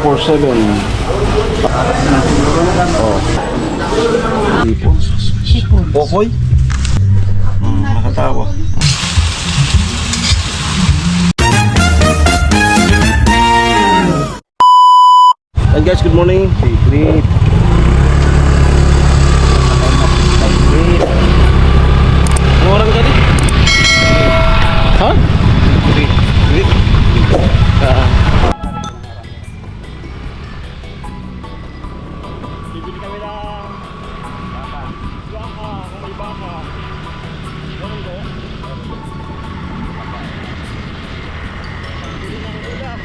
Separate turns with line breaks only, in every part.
24/7. Oh. Sipon. Pokoy? Nakatawa. Hi guys, good morning. Great. Orang tadi? Hah? Great. Bibili kami ng baka. Kung may baka. Meron ba yan? Bibili ng ulam.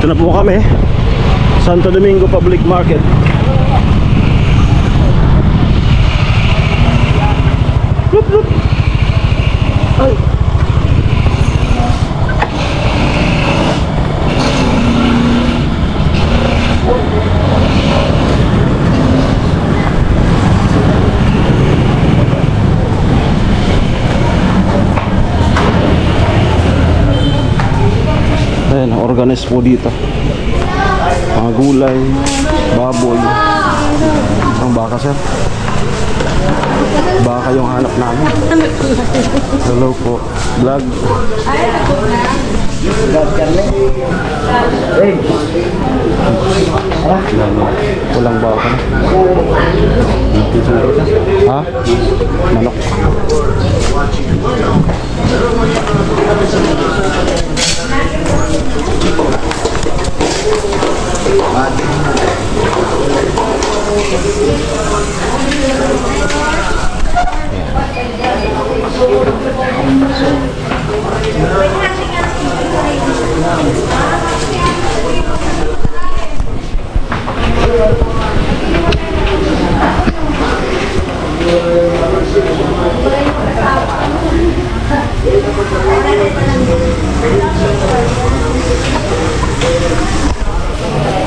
Ito na po kami, Santo Domingo Public Market. Lup, lup. Ay. Ayan, organized po dito. Mga gulay, baboy. Ang baka, sir. Baka
yung hanap namin. Hello po. Vlog. Kulang ba ako na? Ha? Manok.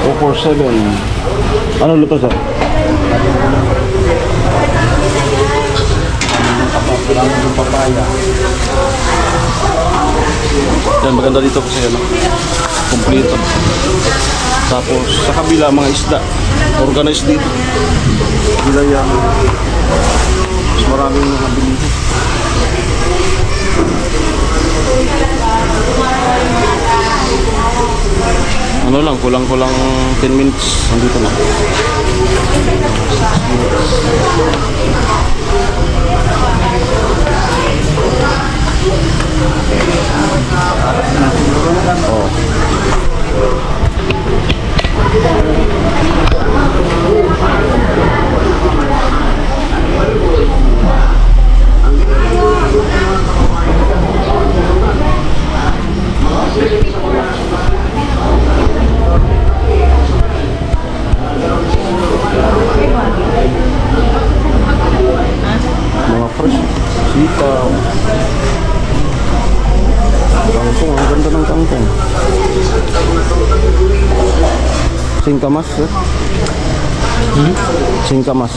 O 47. Ano luto sir? Papaya. Yan, maganda dito kasi ano, kompleto. Tapos sa kabila mga isda, organized dito. Bila yan. Mas maraming mga bilihin. Ano lang, kulang-kulang 10 minutes nandito na. Oh. Mga fresh sitaw. Kangkong, ang ganda ng kangkong. Singkamas, eh? Singkamas.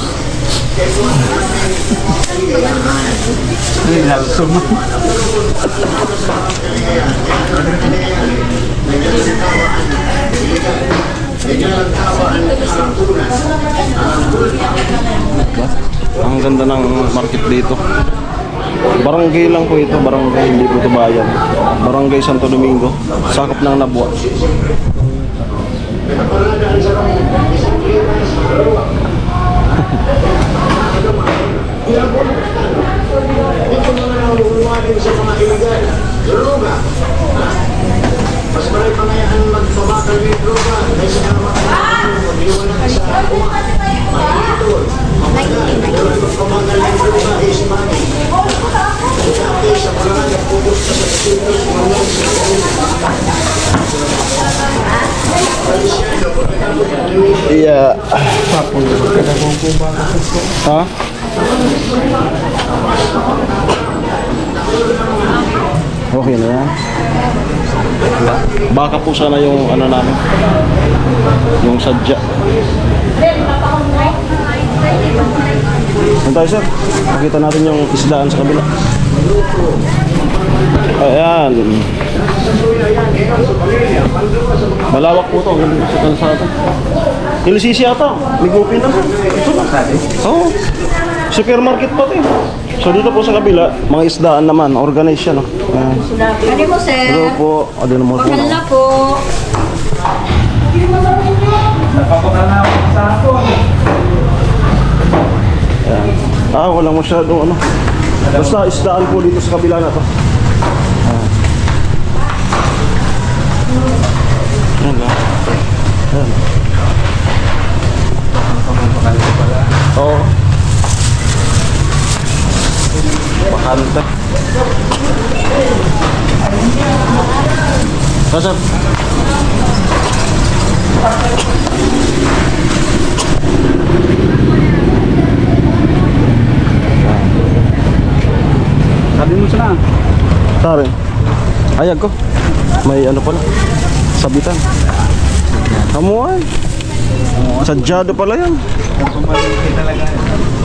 Ang ganda ng market dito. Barangay lang po ito, barangay, hindi po ito bayan. Barangay Santo Domingo, sakop ng Nabua.
Mas marami pa ngayon magbabakal ng droga kaysa na mag-iwanan sa makikitol. Magpamagal ng droga is money. Dati sa parang nagpupos sa sasipos
Iya. Ha? Okay na yan. Baka po sana yung ano namin, yung sadya. Ano tayo sir? Makita natin yung isdaan sa kabila. Ayan. Malawak po ito, ang sa kalsada. Ilisisi ata, may gupi na. Ito na. Oo. Supermarket pa ito eh. So dito po sa kabila, mga isdaan naman, organized siya no.
Ano mo, sir?
Hello po. Ano naman po?
Mahal na po.
Ayan. Walang masyadong ano. Basta isdaan po dito sa kabila na to. Ayan lang. Ayan. Oo. Bakanta. Pasap.
Sabi mo sila.
Tari. Ayag ko. May ano pala. Sabitan. Kamuay. Sadyado pala yan.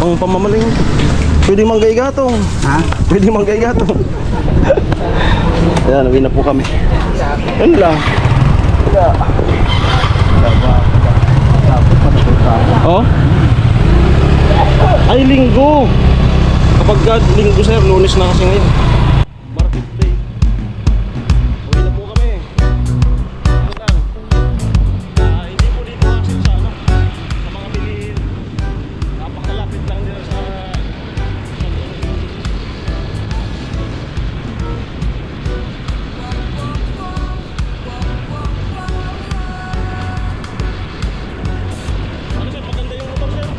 Ang pamamaling. Pwede manggay gatong.
Ha?
Pwede manggay gatong. Ayan, uwi na po kami. Yan lang. Oh? Ay, linggo. Kapag linggo sir, lunes na kasi ngayon. Market day. Uwi na po kami. Ano lang. Hindi po dito kasi sa ano, sa mga bilihin. Napakalapit lang nila sa ano sir, maganda yung motor sir.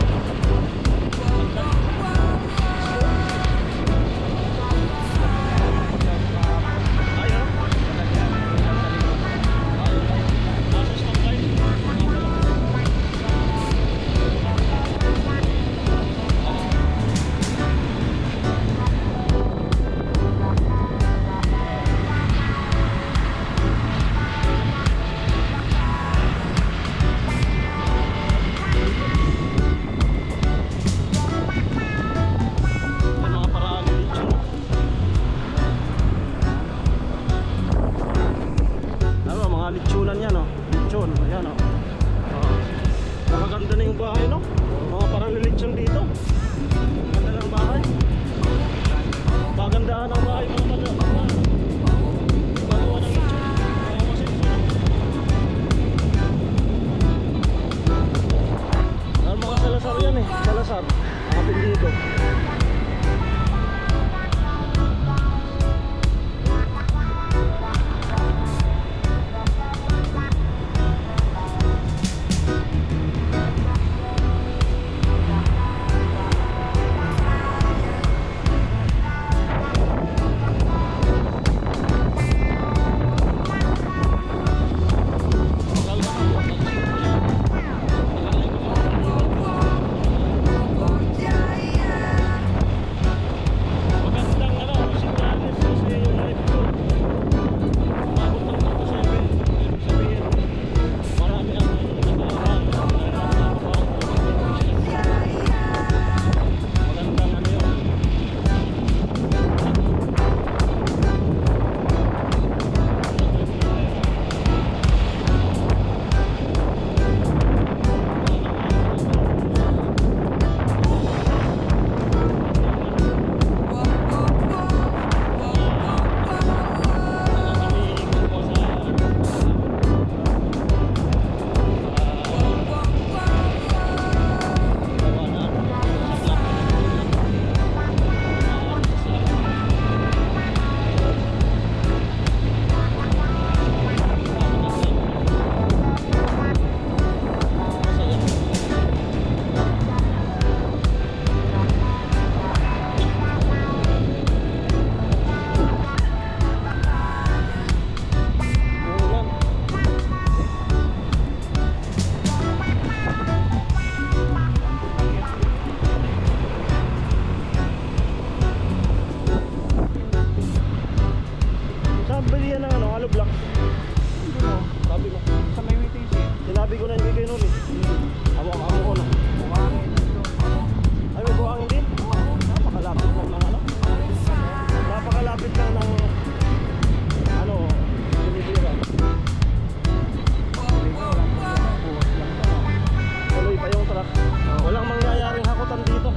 Yan mga paraan dito. Ano, mga litsunan yan, oh. Litsun, ayan, oh. Nakaganda na yung bahay, no? Mga parang lilitsun dito. Ganda ng bahay. Pagandahan ang bahay, mga magawa ng litsun. Kaya masinsun. Ano, mga salasar yan, eh. Salasar. Mga pindido. Magandang ano, signales kasi yung live ko. Umabot ng 47. Ibig sabihin, marami ang nakakaraan. Magandang ano yun. Uulan. Sabi yan ng ano, hollow block. Sabi ko. Sa may WTC. Sinabi ko na hindi kayo nun eh. Amo ko na. Ay, may buhangin din? Napakalapit lang ng ano. Napakalapit lang ng ano, tinitira. Tuloy pa yung truck. Walang mangyayaring hakutan dito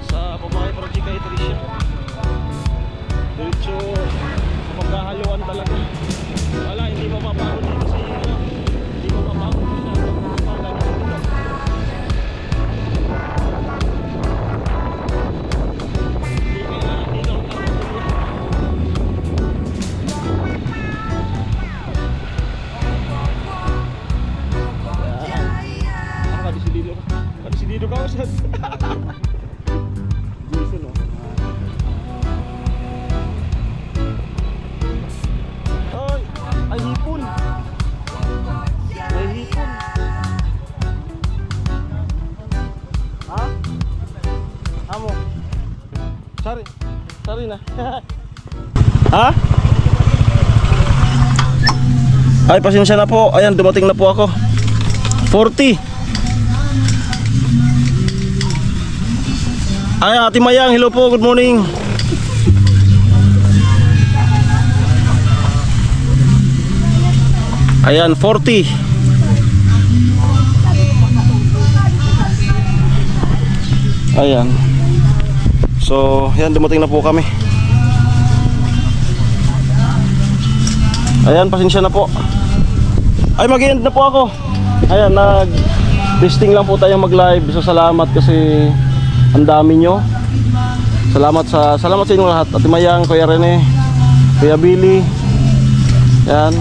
sa Babae Project kay Tricia. Diretso magkahaluan talaga. Wala, hindi mapapagod dito si hindi mapapagod dito sa pagkakas dito. Hindi kaya dito ang tapos dito. Ang kadisidido ka. Kadisidido ka, Ustad. Jason, oh. Ay, ay hipon. May hipon. Ha? Amo. Sorry. Sorry na. Ha? Ay, pasensya na po. Ayan, dumating na po ako. 40. Ay, Ate Mayang, hello po, good morning. Ayan, 40. Ayan. So, yan, dumating na po kami. Ayan, pasensya na po. Ay, mag-end na po ako. Ayan, nag-testing lang po tayong mag-live. So, salamat kasi ang dami nyo. Salamat sa inyo lahat. Ate Mayang, Kuya Rene, Kuya Billy. Yan.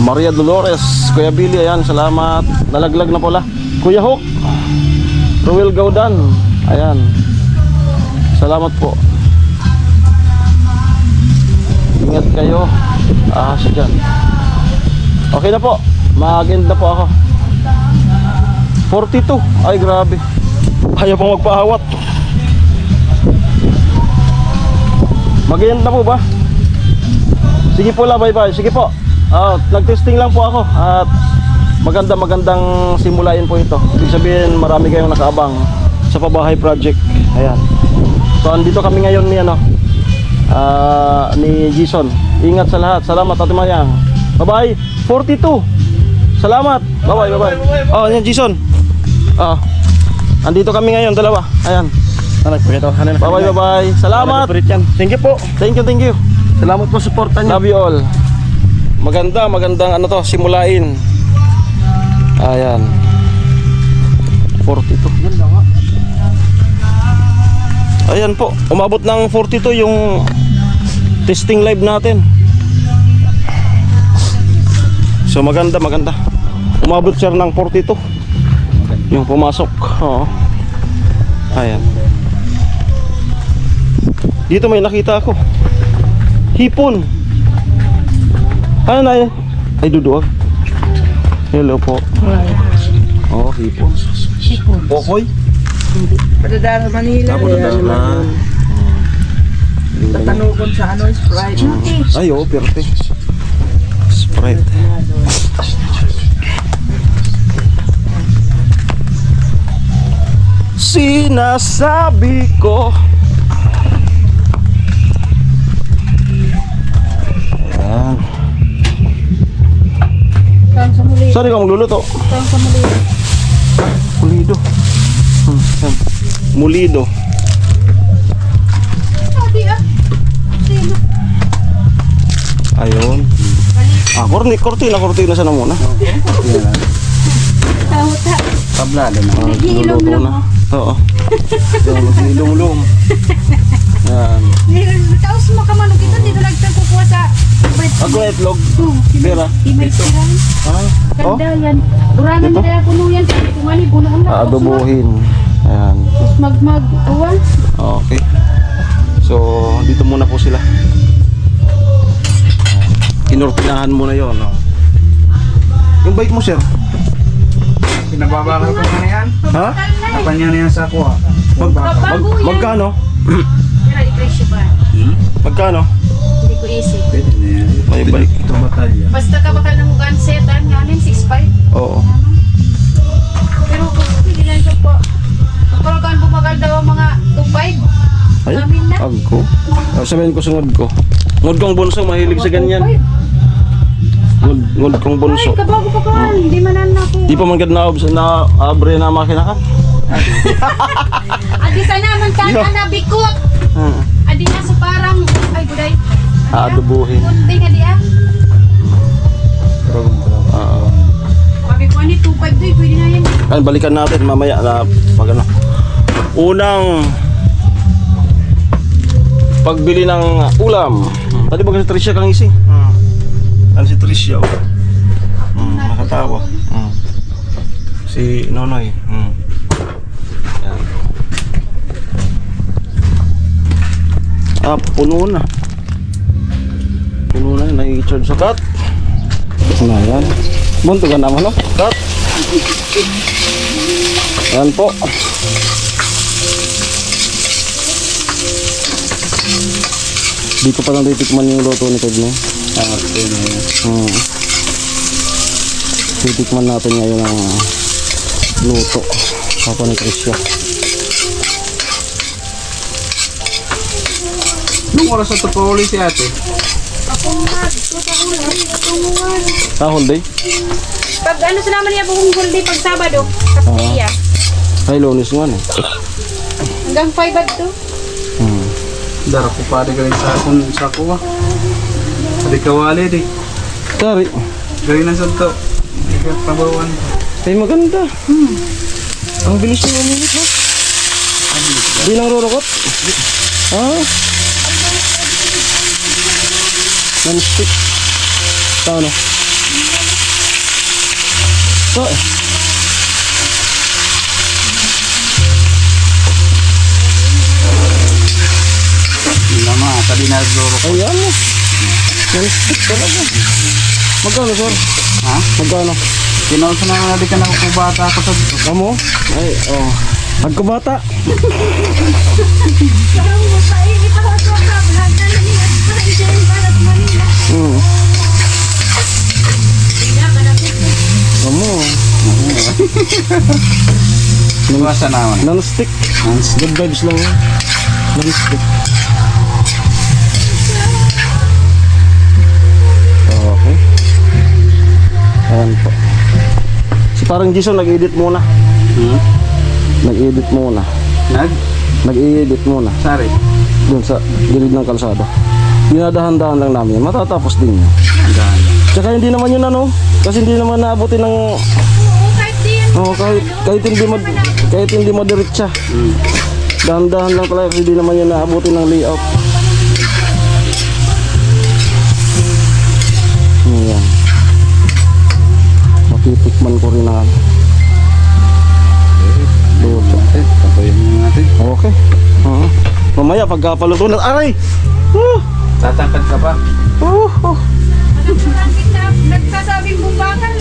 Maria Dolores, Kuya Billy, ayan, salamat. Nalaglag na pala. Kuya Hook, Ruel Gaudan, ayan. Salamat po. Ingat kayo. Siya dyan. Okay na po. Mag-end na po ako. 42. Ay, grabe. Ayaw pong magpaawat. Mag-end na po ba? Sige po la, bye-bye. Sige po. Nag-testing lang po ako. At magandang simulain po ito. Ibig sabihin, marami kayong nakaabang sa Pabahay Project. Ayan. So, andito kami ngayon ni Jason. Ingat sa lahat. Salamat, Ate Mayang. Bye-bye. 42. Salamat. Bye-bye, bye-bye. Yan Jason. Andito kami ngayon, dalawa. Ayan. Bye-bye, bye-bye. Salamat.
Thank you po.
Thank you.
Salamat po sa suporta niyo.
Love you all. Magandang simulain. Ayan. 42. Ayan po, umabot ng 42 yung testing live natin. So maganda. Umabot siya ng 42 yung pumasok. Oo. Ayan. Dito may nakita ako. Hipon. Ano na yan? Ay, duduwag. Hello po. Oh, hipon. Pokoy?
Padadaan sa Manila.
Padadaan na.
Tatanukon sa Sprite.
Ay, oo, perte. Sprite. Sinasabi ko. Ayan.
Saan sa muli?
Saan ikaw magluluto?
Saan sa muli?
Mulido. Yan. Mulido.
Sino?
Ayun. Kortina sana muna.
Tawta.
Tablado na.
Luluto na. Oo. Nilulong. Yan.
Tapos makamanong kita, dito nagtagkukuha sa bread.
Ako na itlog. Pera.
Imay siran.
Oh?
Ganda yan. Uranan
Ito?
na kaya puno yan. Kung ano, puno ang lakas.
Adobohin. Ayan.
Tapos mag-uwan.
Okay. So, dito muna po sila. Kinortinahan mo na yon, no? Yung bike mo, sir?
Pinababakal ko na yan.
Ha?
Napanya na yan sa kuha.
Magkano?
Pero i-presyo ba?
Magkano?
Hindi ko isip.
Pwede na yan.
May bike.
Ito batalya.
Basta ka bakal ng mugan setan, yanin 6.5.
Oo.
Pero kung hindi lang siya po. Kapag bumagal daw ang mga 2.5.
Ay,
Amin na.
agko. Sabihin ko sa ngod ko. Ngod kong bunso, mahilig sa ganyan. Ngod kong bunso.
Ay, kabago pa ka. Hindi manan na ako.
Di pa man gad na abre na makina ka.
Adi ka naman ka na bikot. Adi na sa parang, ay guday.
Adobohin.
Kunti nga di ah.
Oo.
Sabi ko ni 2.5 doy, pwede na yan.
Kan balikan natin mamaya na pag ano. Unang pagbili ng ulam. Tadi ba si Tricia kang isi? Ano si Tricia? Nakatawa. Si Nonoy. Yan. Puno na. Puno na, nai-charge sa cut. Na yan. Buntugan naman, no? Cut. Yan po. Di ko pa lang titikman yung luto ni Kedne. Titikman natin ngayon ang luto. Papa ni Tricia.
Nung oras na ito pa uli si ate.
Whole day?
Pag ano sa naman niya buong holiday pag Sabado, Kaptiya.
Ay, Lunes nga eh.
Ang Hanggang 5 at 2.
Dara ko pa di galing sa akong sa kuha. Di kawali di.
Dari.
Galing na sa to. Pabawan.
Ay, maganda. Ang bilis ng uminit, no? Di nang rurukot. Ha? Non-stick. Ito, ano? Ito, eh.
Lama, tadi na nagduro ko.
Ayan mo. Non-stick talaga. Magkano, sir?
Ha?
Magkano?
Kinausa na nga di ka nakukubata ako sa dito.
Amo? Ay, oh. Agkabata. Hmm. Amo.
Iwasa naman.
Non-stick. Good vibes lang yun. Non-stick. Okay. Ayan po. Si parang Jason nag-edit muna. Nag-edit muna. Nag-i-edit muna.
Sari.
Doon sa gilid ng kalsada. Dinadahan-dahan lang namin. Matatapos din yun. Tsaka hindi naman yun ano. Kasi hindi naman naabutin ng... Oh, kahit hindi madiretsa. Dahan-dahan lang talaga kasi hindi naman yun naabutin ng layout. Ayan. Matitikman ko rin na luto.
Tapoyin mo natin.
Okay. Mamaya pagkapaluto na. Aray!
Tatangkad ka pa.
Nagsasabing bumbakal.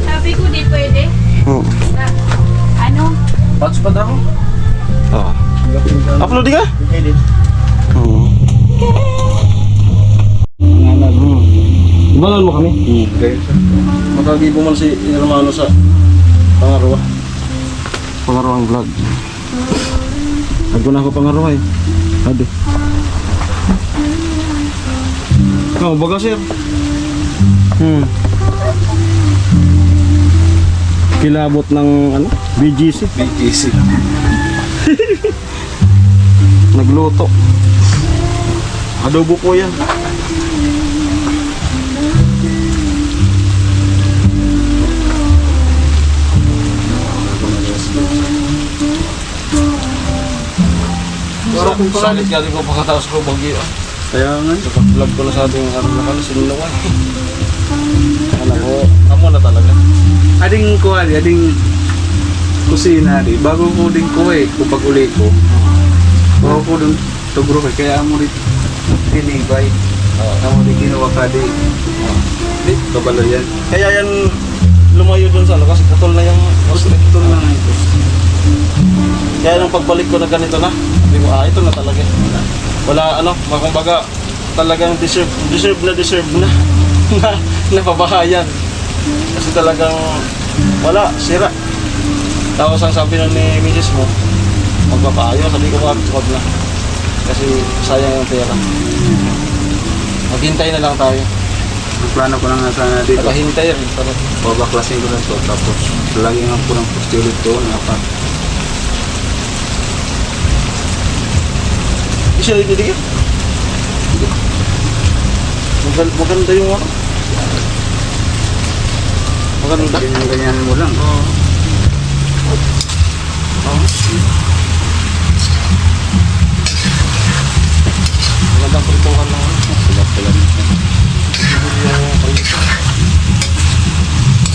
Sabi ko di pwede. Ano?
Pats pa daw.
Upload ka?
Edit.
Ibalan mo kami.
Gayon siya.
Makagibo man si Romano sa pangarawang vlog. Aguna ko pangaraway. Ade. Kau baga sir. Kilabot ng ano? BGC.
BGC.
Nagluto. Adobo po yan. Salit ka rin ko pagkatapos ko bagyo.
Kaya nga.
Vlog ko na sa ating araw na kala sinulawan. Alam ko, amo na talaga.
Ading kuwali, ading kusina di. Bago ko din kuwi, kupag uli ko. Bago ko din tugro kay kaya mo rin tinibay. Amo di ginawa ka di. Di, kabalo yan.
Kaya yan lumayo dun sa ano kasi putol na yung
Ito na nga ito.
kaya nung pagbalik ko na ganito na, sabi ko, ito na talaga. Wala ano, kumbaga talagang deserve na napabahayan. Kasi talagang wala, sira. Tapos ang sabi nun ni Mrs. mo, magpapayo, sabi ko wag na. Kasi sayang yung pera. Maghintay na lang tayo.
Ang plano ko na nga sana dito.
Nakahintay rin talaga.
Babaklasin ko na ito. Tapos lagi nga po ng pusti ulit doon.
Isa rin hindi ka? Maganda yung ano. Maganda.
Ganyan mo lang.
Magandang prituhan lang.
Pula-pula nito.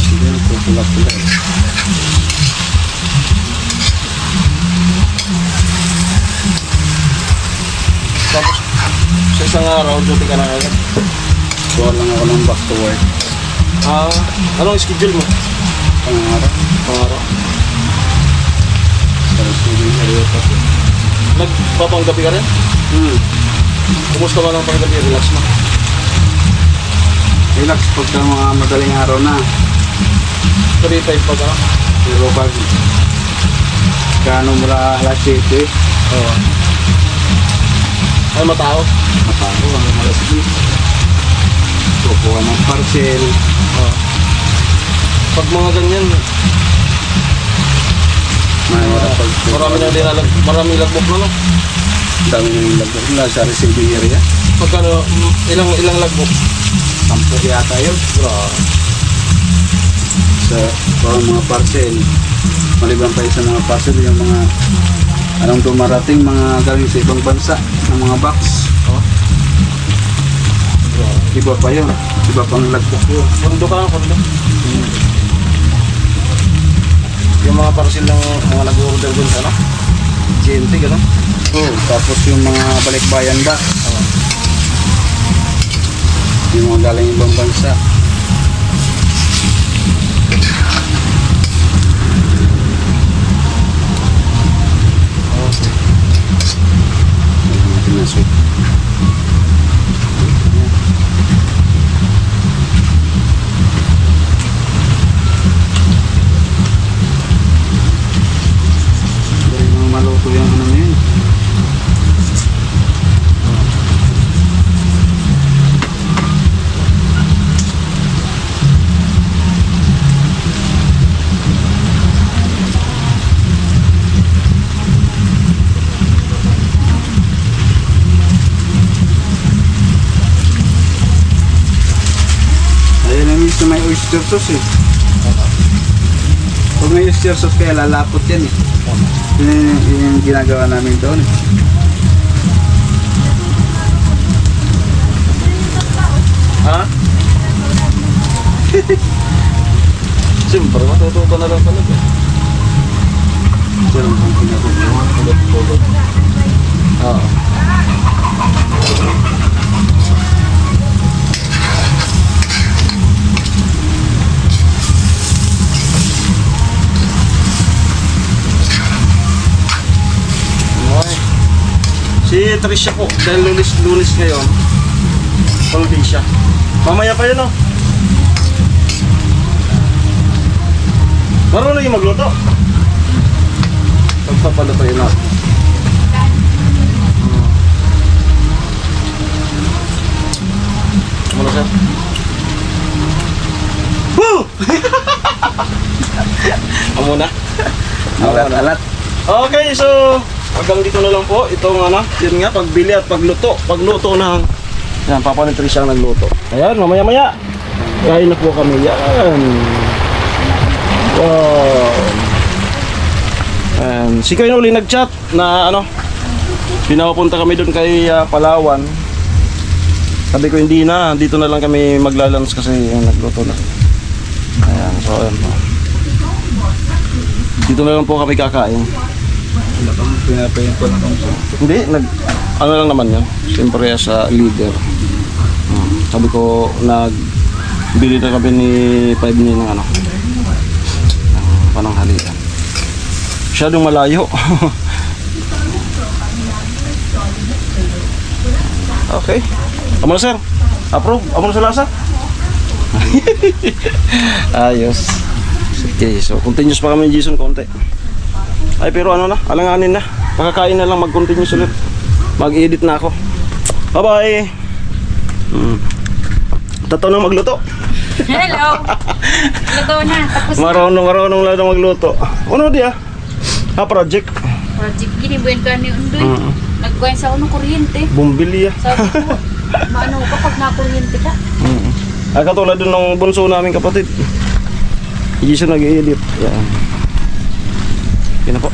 Hindi na po pula-pula.
Tapos, sa isang araw, duty ka na agad.
Kuha lang ako ng back to work.
Anong schedule mo?
Pangarap.
Pangaraw.
Para sulit sa iyo pa.
Nagpapanggabi ka rin? Kumusta ba lang panggabi? Relax na.
Relax pagka mga madaling araw na.
Free time pa ka?
Pero pag kano mula alas 7,
Oo. Ay, matao?
matao hanggang alas 10. Kukuha ng parcel.
Oo. Pag mga ganyan,
Mahirap pag
Marami lagbok na no.
dami ng lagay. Nasa receiving area.
Magkano, ilang lagbok?
10 yata yun. Sa parang mga parcel. Maliban pa sa mga parcel, yung mga anong dumarating, mga galing sa ibang bansa, ng mga box. Iba pa yun. Iba pang lagbok yun.
Kondo ka, kondo. Yung mga parcel ng mga nag-order dun sa ano? GNT, gano'n?
Oh, tapos yung mga balikbayan ba? Yung mga galing ibang bansa. Pinasok. Dari mga maluto yung ano yun. Ayun na miss na may oyster sauce eh. Pag may oyster sauce kaya lalapot yan eh. Yun yung ginagawa namin doon eh.
Ha? Siyempre, matututo na lang talaga.
Pero kung pinatutuwa, kulot-kulot.
Oo. Si Tricia po, dahil lunes ngayon, holiday siya. Mamaya pa yun, oh. Marunong yung magluto.
Pagpapaluto yun ako.
Ano sir? Woo! Amo na.
Alat-alat.
Okay, so hanggang dito na lang po. Itong ano, yun nga, pagbili at pagluto. Pagluto ng, yan, Papa ni Tricia ang nagluto. Ayan, mamaya-maya. Kain na po kami. Yan. Wow. And si Kuya uli nag-chat na ano, pinapunta kami doon kay Palawan. Sabi ko hindi na, dito na lang kami maglalans kasi yung nagluto na. Ayan, so ayan po. Dito na lang po kami kakain.
Wala kang pinapayin ko na kung
Hindi, ano lang naman yun. Siyempre sa leader. Sabi ko, nagbili na kami ni 5 ni ng ano, ng pananghalian. Masyadong malayo. Okay. Amo na sir. Approve. Amo na sa lasa. Ayos. Okay, so continuous pa kami ni Jason konti. Ay pero ano na, alanganin na. Makakain na lang, mag-continuous ulit. Mag-edit na ako. Bye-bye. Totoo na magluto.
Hello! Luto na. Tapos na.
Marunong lang na magluto. Ano di ah? Project.
Project ginibuin ka ni Undoy. Nagkuhan sa unong kuryente.
Bumbili ah.
Sabi ko, maano ka pag nakuryente ka?
Ay katulad dun ng bunso namin kapatid. Hindi siya nag-edit. Yan. Yan na po.